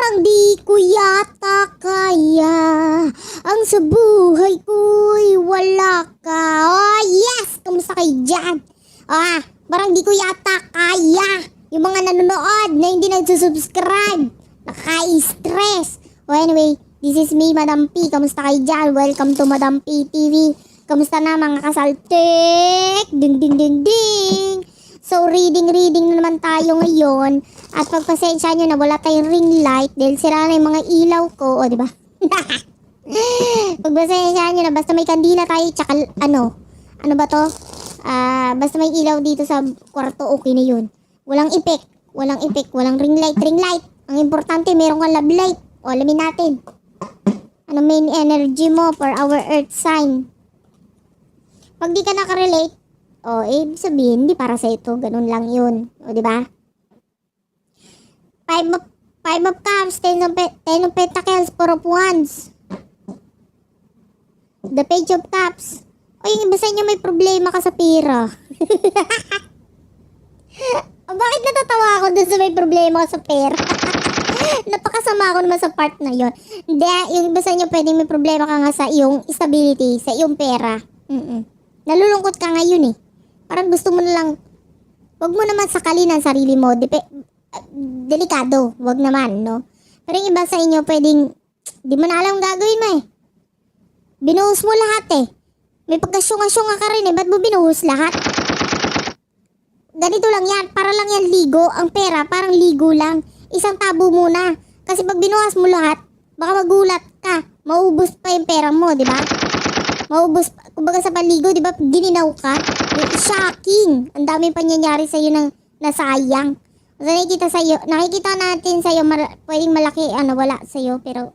Parang di ko yata kaya. Ang sa buhay ko'y wala ka. Oh yes! Kamusta kayo dyan? Parang di ko yata kaya. Yung mga nanonood na hindi nagsusubscribe. Nakaka-stress. Anyway, this is me, Madam P. Kamusta kayo dyan? Welcome to Madam P TV. Kamusta na mga kasaltik? Ding ding ding ding. So, reading na naman tayo ngayon. At pagpasensya nyo na wala tayong ring light dahil sira na yung mga ilaw ko. O, diba? Pagpasensya nyo na basta may kandila tayo tsaka ano ba to? Basta may ilaw dito sa kwarto, okay na yun. Walang effect, walang ring light. Ang importante, meron kang love light. O, alamin natin. Ano main energy mo for our earth sign? Pag di ka nakarelate, ibig sabihin, hindi para sa ito. Ganun lang yun. O, diba? Five of Cups, Ten of Pentacles, Four of Wands. The Page of Cups. Yung iba sa inyo may problema ka sa pera. Bakit natatawa ako dun sa may problema ka sa pera? Napakasama ako naman sa part na yon. Hindi, yung iba sa inyo pwedeng may problema ka nga sa iyong stability, sa iyong pera. Nalulungkot ka ngayon eh. Parang gusto mo na lang, wag mo naman sakalin ang sarili mo. Delikado, wag naman, no? Pero yung iba sa inyo pwedeng, di mo na alam ang gagawin mo eh. Binuhos mo lahat eh. May pagkasyunga-syunga ka rin eh. Ba't mo binuhos lahat? Ganito lang yan. Para lang yan ligo. Ang pera parang ligo lang. Isang tabo muna. Kasi pag binuhas mo lahat, baka magulat ka. Maubos pa yung pera mo, di ba? Maubos pa. Kumbaga sa panligo, di ba? Gininaw ka. Shocking. Ang daming pangyayari sa'yo ng nasayang. So, nakikita natin sa'yo, pwedeng malaki, wala sa'yo. Pero,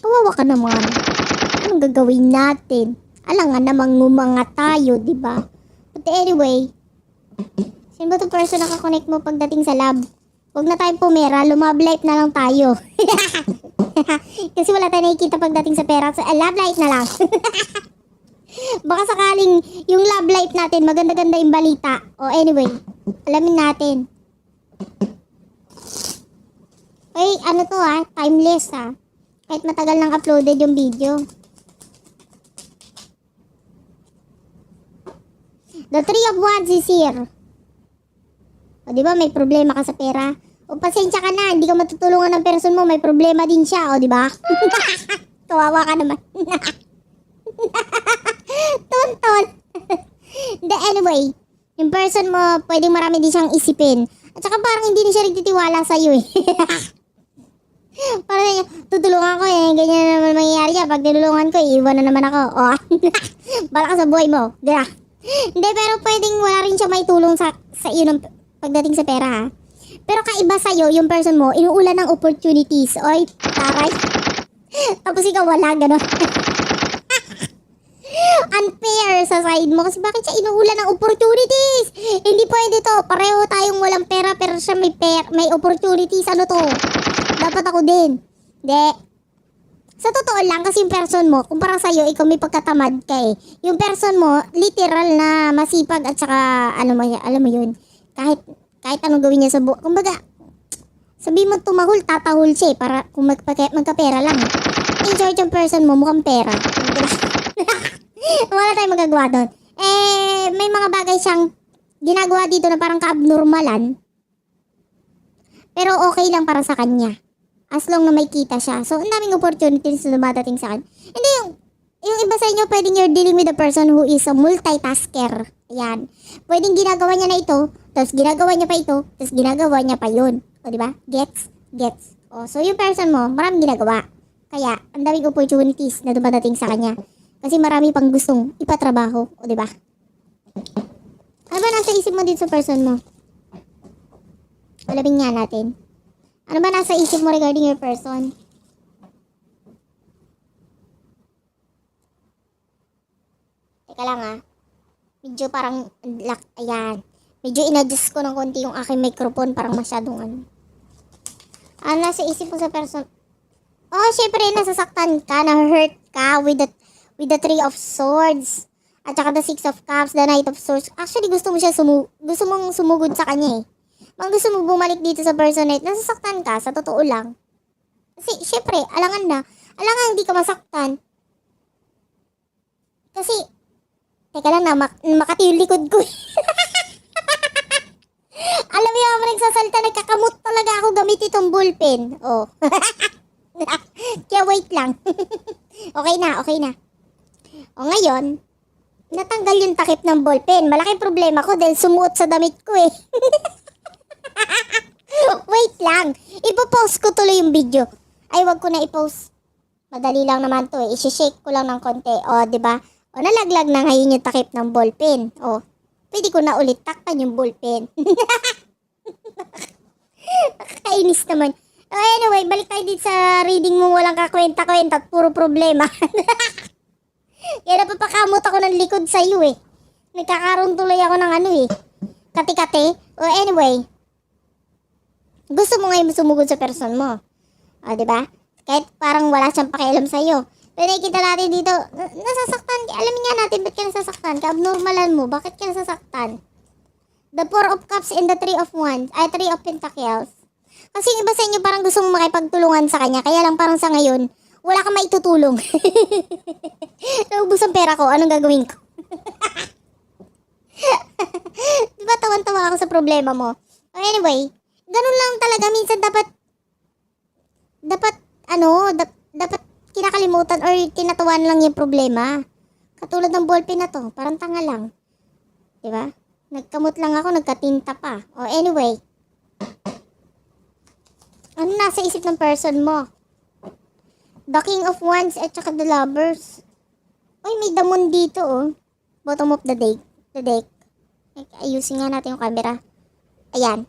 kawawa ka naman. Anong gagawin natin? Alangan namang ngumanga tayo, di ba? But anyway, sino ba itong person na kakonect mo pagdating sa lab? Huwag na tayong pumera, lumab life na lang tayo. Kasi wala tayong nakikita pagdating sa pera. So, love life na lang. Baka sakaling yung love life natin, maganda-ganda yung balita. Anyway, alamin natin. Ano to timeless Kahit matagal nang uploaded yung video. The Three of Wands is here. O diba may problema ka sa pera? O pasensya ka na, hindi ka matutulungan ng person mo, may problema din siya, o diba? Kawawa ka naman. Tonton. Anyway, yung person mo, pwedeng marami din siyang isipin. At saka parang hindi na siya nagtitiwala sa'yo eh. Parang niya, tutulungan ko eh, ganyan na naman mangyayari niya. Pag tinulungan ko, iiwan na naman ako. Bala ka sa buhay mo. Diba? Hindi, pero pwedeng wala rin siya may tulong sa iyo ng pagdating sa pera Pero kaiba sa'yo, yung person mo, inuulan ng opportunities. Oy, taray. Tapos ikaw wala, gano'n. Unfair sa side mo. Kasi bakit siya inuulan ng opportunities? Hindi pwede to. Pareho tayong walang pera, pero siya may opportunities. Ano to? Dapat ako din. Hindi. Sa totoo lang, kasi yung person mo, kumpara sa'yo, ikaw may pagkatamad ka eh. Yung person mo, literal na masipag at saka, alam mo yun, kahit anong gawin niya sa buhay. Kumbaga, sabi mo tumahol, tatahol siya eh, para kung magkapera lang. In short, yung person mo, mukhang pera. Wala tayong magagawa doon. May mga bagay siyang ginagawa dito na parang ka-abnormalan. Pero okay lang para sa kanya. As long na may kita siya. So, ang daming opportunities na dumadating sa akin. Hindi yung iba sa inyo, pwedeng you're dealing with a person who is a multitasker. Ayan. Pwedeng ginagawa niya na ito, tapos ginagawa niya pa ito, tapos ginagawa niya pa yun. O, diba? Gets? So yung person mo, maraming ginagawa. Kaya, ang daming opportunities na dumadating sa kanya. Kasi marami pang gustong ipatrabaho. O, diba? Ano ba nasa isip mo din sa person mo? Alamin nga natin. Ano ba nasa isip mo regarding your person? Teka lang Medyo parang, ayan. Medyo in-adjust ko ng konti yung aking microphone. Parang masyadong Ano nasa isip mo sa person? Syempre, nasasaktan ka, na-hurt ka with the Three of Swords. At saka the Six of Cups, the Knight of Swords. Actually, gusto mong sumugod sa kanya eh. Pag gusto mo bumalik dito sa person na nasasaktan ka, sa totoo lang. Kasi, syempre, alangan na. Alangan hindi ka masaktan. Kasi, teka lang na, makati yung likod ko. Alam mo yung nagsasalita, nagkakamot talaga ako gamit itong ballpen. Oh. Kaya wait lang. Okay na, okay na. O ngayon, natanggal yung takip ng ballpen. Malaking problema ko dahil sumuot sa damit ko eh. Wait lang. Ipopost ko tuloy yung video. Ay, wag ko na ipost. Madali lang naman to eh. I-shake ko lang ng konti. O, diba? O, nalaglag na ngayon yung takip ng ballpen. O, pwede ko na ulit takpan yung ballpen. Nakakainis naman. Anyway, balik tayo dito sa reading mo walang kakwenta-kwenta at puro problema. Kaya napapakamot ako ng likod sa iyo eh. Nagkakaroon tuloy ako ng ano eh. Kati-kati. O anyway, gusto mo ngayon sumugod sa person mo. O diba? Kahit parang wala siyang pakialam sa iyo. Pero nakikita natin dito, nasasaktan. Alamin nga natin ba't ka nasasaktan. Ka-abnormalan mo, bakit ka nasasaktan? The Four of Cups and the Three of Wands. Ay, Three of Pentacles. Kasi yung iba sa inyo parang gusto mong makipagtulungan sa kanya. Kaya lang parang sa ngayon, wala kang maitutulong. Naubos ang pera ko. Anong gagawin ko? Diba tawan-tawa ako sa problema mo? Anyway, ganun lang talaga. Minsan dapat kinakalimutan or tinatawan lang yung problema. Katulad ng ballpen na to. Parang tanga lang. Diba? Nagkamot lang ako, nagkatinta pa. O anyway, ano nasa isip ng person mo? The King of Wands at saka the Lovers. Uy, may damon dito oh. Bottom of the deck. Ayusin nga natin yung camera. Ayan.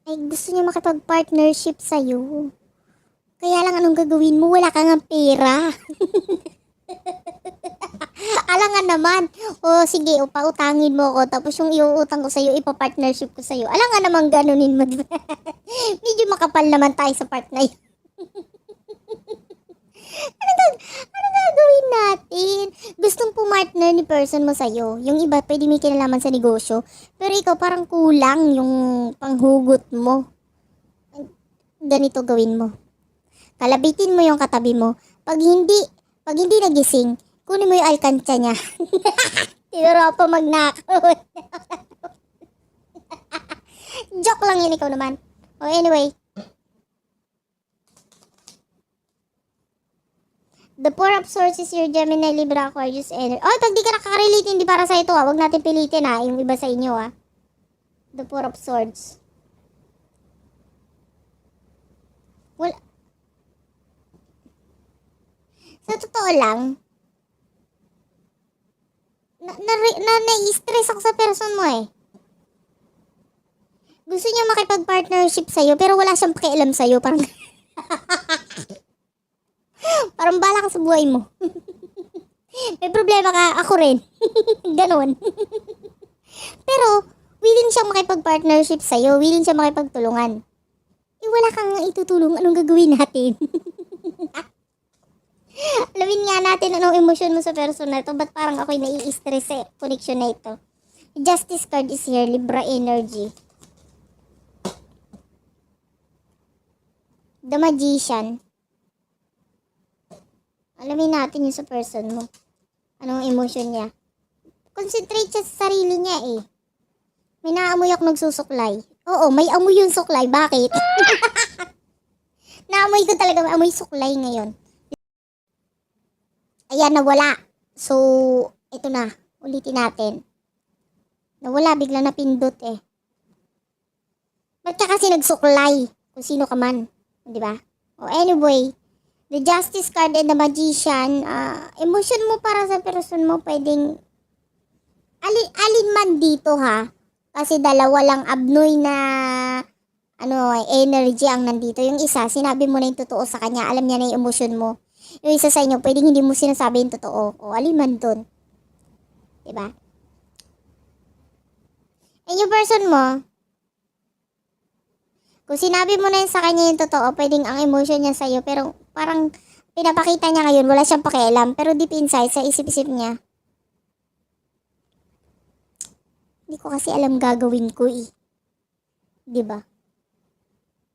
Ay, gusto niya makipag-partnership sa'yo. Kaya lang anong gagawin mo? Wala kang pera. Alangan naman. O sige, pautangin mo ko. Tapos yung iuutang ko sa'yo, ipapartnership ko sa'yo. Alangan naman ganunin mo. Medyo makapal naman tayo sa part na yun. Ano gagawin natin? Gustong pumartner ni person mo sa'yo. Yung iba, pwede may kinalaman sa negosyo. Pero ikaw, parang kulang yung panghugot mo. Ganito gawin mo. Kalabitin mo yung katabi mo. Pag hindi nagising, kunin mo yung alkansya niya. Tiro pa magnakaw. Joke lang yun, ikaw naman. O anyway. The Four of Swords is your Gemini, Libra, Aquarius, energy. Oh, pag di ka nakaka-relate, hindi para sa ito ha. Huwag natin pilitin ha. Yung iba sa inyo ha. The Four of Swords. Wala. Sa totoo lang, na-stress ako sa person mo eh. Gusto niya makipag-partnership sa'yo, pero wala siyang pakialam sa'yo. Parang, parang bala ka sa buhay mo. May problema ka, ako rin. Ganon. Pero, willing siyang makipag-partnership sa'yo, willing siyang makipagtulungan. Eh, wala kang itutulong, anong gagawin natin? Alamin nga natin anong emosyon mo sa person na ito. Ba't parang ako'y nai-stress sa connection na ito? Justice card is here. Libra energy. The Magician. Alamin natin yung sa person mo. Anong emosyon niya. Concentrate siya sa sarili niya eh. May naamoy ako nagsusuklay. Oo, may amoy yung suklay. Bakit? Naamoy ko talaga. May amoy suklay ngayon. Ayan, nawala. So, ito na. Ulitin natin. Nawala, biglang napindot eh. Ba't ka kasi nagsuklay? Kung sino ka man. Diba? O anyway, the Justice card and the Magician, emotion mo para sa person mo, pwedeng alin man dito ha. Kasi dalawa lang abnoy na energy ang nandito. Yung isa, sinabi mo na yung totoo sa kanya. Alam niya na yung emosyon mo. Yung isa sa inyo, pwedeng hindi mo sinasabi yung totoo. O alin man dun. Diba? And yung person mo, kung sinabi mo na yun sa kanya yung totoo, pwedeng ang emotion niya sa'yo, pero parang pinapakita niya ngayon, wala siyang pakialam. Pero deep inside, sa isip-isip niya, hindi ko kasi alam gagawin ko eh. Di ba?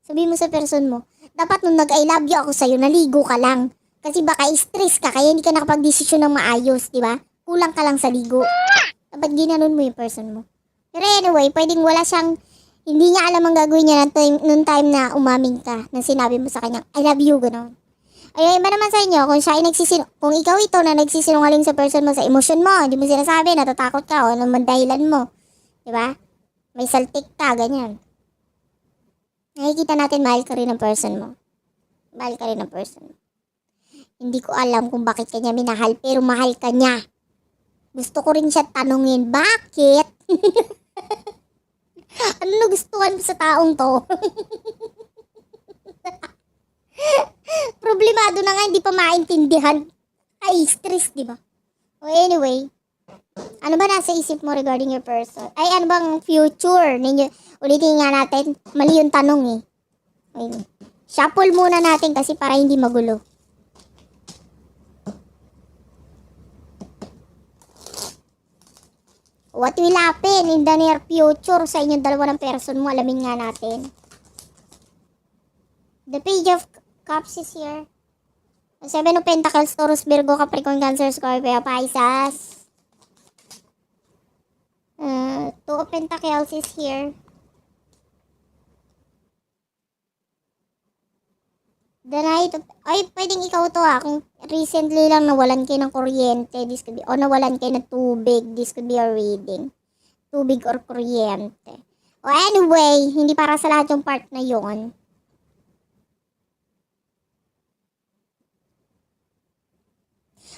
Sabi mo sa person mo, dapat nung nag-I love you ako sa'yo, naligo ka lang. Kasi baka stress ka, kaya hindi ka nakapag-desisyon ng maayos, di ba? Kulang ka lang sa ligo. Dapat ginanon mo yung person mo. Pero anyway, pwedeng wala siyang, hindi niya alam ang gagawin niya nung time na umaming ka, nang sinabi mo sa kanya, I love you, gano'n. Ay, iba naman sa inyo, kung siya ay kung ikaw ito na nagsisinungaling sa person mo, sa emosyon mo, hindi mo sinasabi, natatakot ka, o naman dahilan mo. Di ba? May saltik ka, ganyan. Nakikita natin, mahal ka rin ng person mo. Mahal ka rin ng person mo. Hindi ko alam kung bakit kanya minahal, pero mahal ka niya. Gusto ko rin siya tanungin, bakit? Ano nagustuhan mo sa taong to? Problemado na nga, hindi pa maintindihan. Ay, stress, di ba? O anyway, ano ba nasa isip mo regarding your person? Ay, ano bang future ninyo? Ulitin nga natin, mali yung tanong eh. Ayun. Shuffle muna natin kasi para hindi magulo. What will happen in the near future sa inyong dalawa ng person mo? Alamin nga natin. The Page of Cups is here. The Seven of Pentacles, Taurus, Virgo, Capricorn, Cancer, Scorpio, Pisces. Two of Pentacles is here. The Knight of... Ay, pwedeng ikaw to kung recently lang nawalan kayo ng kuryente, this could be, o nawalan kayo ng tubig, this could be a reading. Tubig or kuryente. O anyway, hindi para sa lahat yung part na yon.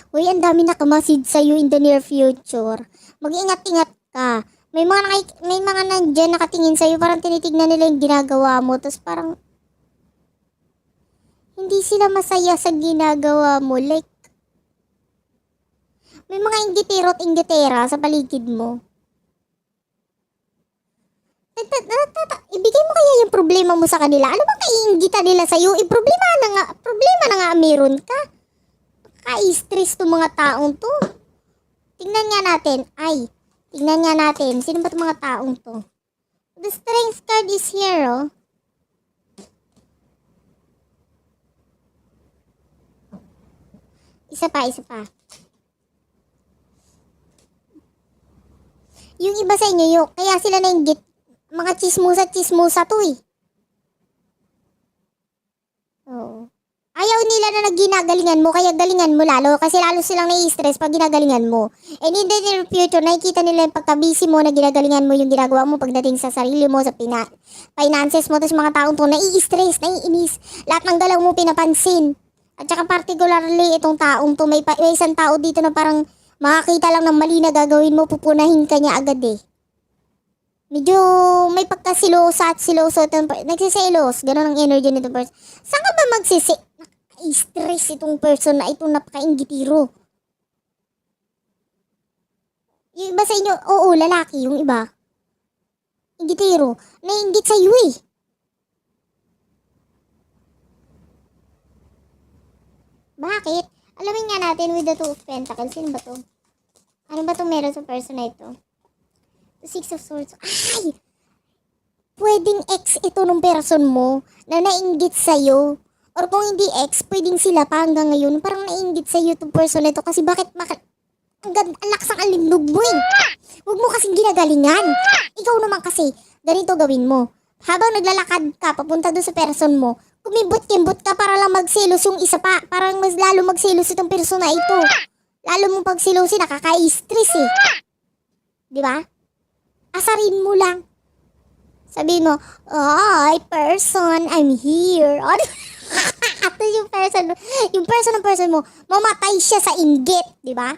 Uy, ang dami nakamasid sa'yo in the near future. Mag-ingat-ingat ka. May mga nandyan nakatingin sa'yo, parang tinitignan nila yung ginagawa mo, tapos parang hindi sila masaya sa ginagawa mo. Like, may mga inggitero at inggitera sa paligid mo. Ibigay mo kaya yung problema mo sa kanila. Ano bang kaiinggita nila sa'yo? Problema na nga meron ka. Ka-stress to mga taong to. Tingnan nga natin. Sino ba itong mga taong to? The Strength card is here, oh. Isa pa. Yung iba sa inyo, kaya sila nainggit. Mga chismosa to eh. Oo. Ayaw nila na ginagalingan mo, kaya galingan mo lalo. Kasi lalo silang nai-stress pag ginagalingan mo. And in the near future, nakikita nila yung pagka-busy mo na ginagalingan mo yung ginagawa mo pagdating sa sarili mo, sa finances mo. Tapos mga taong to, nai-stress, nai-inis. Lahat ng galaw mo pinapansin. At saka particularly itong taong to, may isang tao dito na parang makakita lang ng mali na gagawin mo, pupunahin ka niya agad eh. Medyo may pagkasilosa at siloso. Nagsiselos, ganun ang energy nito person. Saan ka ba stress itong person na itong napaka-inggitiro? Yung iba sa inyo, oo, lalaki, yung iba. Inggitiro, naiinggit sa iyo eh. Bakit? Alamin nga natin with the Two of Pentacles. Sino ba to? Ano ba itong meron sa person na ito? The Six of Swords. Ay! Pwedeng ex ito ng person mo na nainggit sa'yo. Or kung hindi ex, pwedeng sila pa hanggang ngayon. Parang nainggit sa'yo itong person na ito. Kasi bakit ang lakas ang alindog mo eh. Huwag mo kasing ginagalingan. Ikaw naman kasi, ganito gawin mo. Habang naglalakad ka, papunta doon sa person mo, kumibot-kimbot ka para lang magselos yung isa pa. Parang mas lalo magselos itong person na ito. Lalo mong pagselosin, nakaka-stress eh. Diba? Asarin mo lang. Sabihin mo, "Hi, person, I'm here." At yung person mo, mamatay siya sa inggit, di ba?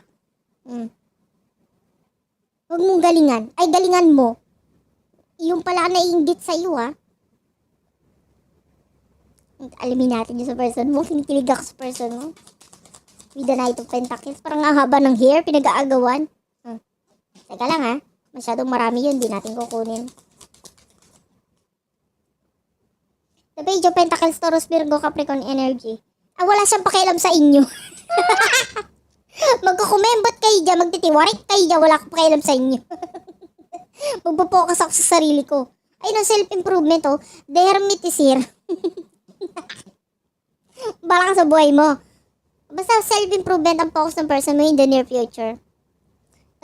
Huwag mong galingan. Ay, galingan mo. Yung pala naiinggit sa iyo, ha? Alamin natin yung sa person mo. Kinikilig ako sa person mo. With the Knight of Pentacles. Parang ang haba ng hair, pinag-aagawan. Teka lang, ha? Masyadong marami yun, di natin kukunin. The Page of Pentacles, Taurus, Virgo, Capricorn energy. Wala siyang pakialam sa inyo. Magkukumembot kayo dyan, magtitiwarik kayo dyan, wala akong pakialam sa inyo. Magpo-focus ako sa sarili ko. Ay, no, self-improvement, oh. Dermitisir. Bala ka sa buhay mo. Basta self-improvement ang focus ng person mo in the near future.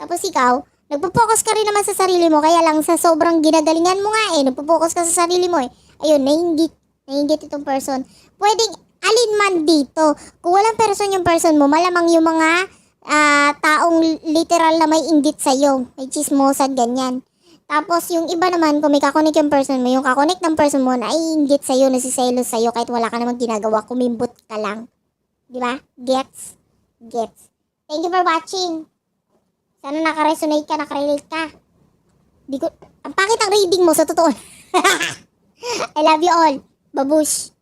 Tapos ikaw, nagpo-focus ka rin naman sa sarili mo, kaya lang sa sobrang ginagalingan mo nga nagpo-focus ka sa sarili mo Ayun, nainggit itong person. Pwedeng alin man dito. Kung walang person yung person mo, malamang yung mga taong literal na may inggit sa'yo. May chismosan, ganyan. Tapos yung iba naman, kung may kakonek yung person mo, yung kakonek ng person mo na naiinggit sa'yo, nasiselos sa'yo, kahit wala ka namang ginagawa, kumimbot ka lang. Di ba? Gets? Gets. Thank you for watching. Sana naka-resonate ka, naka-relate ka. Ang pangit ang reading mo, sa totoo. I love you all. Babush.